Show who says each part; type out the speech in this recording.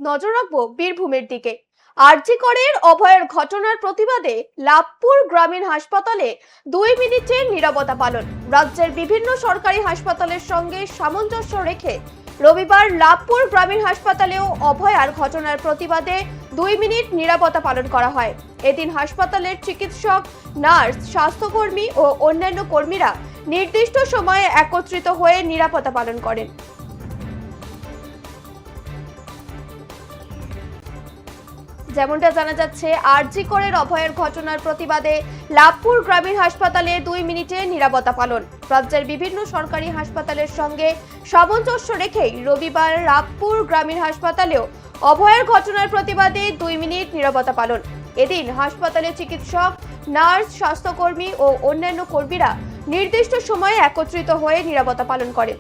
Speaker 1: নজর রাখবো বীরভূমের দিকে। আরজি করের অভয়ের ঘটনার প্রতিবাদে লাভপুর গ্রামীণ হাসপাতালে 2 মিনিটের নীরবতা পালন। রাজ্যের বিভিন্ন সরকারি হাসপাতালের সঙ্গে সামঞ্জস্য রেখে রবিবার লাভপুর গ্রামীণ হাসপাতালেও অভয়ার ঘটনার প্রতিবাদে 2 মিনিট নীরবতা পালন করা হয়। এদিন হাসপাতালের চিকিৎসক, নার্স, স্বাস্থ্যকর্মী ও অন্যান্য কর্মীরা নির্দিষ্ট সময়ে একত্রিত হয়ে নিরাপত্তা পালন করেন। যেমনটা জানা যাচ্ছে, আরজি করের অভয়ের ঘটনার প্রতিবাদে লাভপুর গ্রামীণ হাসপাতালে 2 মিনিটে নীরবতা পালন। রাজ্যের বিভিন্ন সরকারি হাসপাতালের সঙ্গে সামঞ্জস্য রেখেই রবিবার লাভপুর গ্রামীণ হাসপাতালেও অভয়ের ঘটনার প্রতিবাদে 2 মিনিট নীরবতা পালন। এদিন হাসপাতালে চিকিৎসক, নার্স, স্বাস্থ্যকর্মী ও অন্যান্য কর্মীরা নির্দিষ্ট সময়ে একত্রিত হয়ে নীরবতা পালন করেন।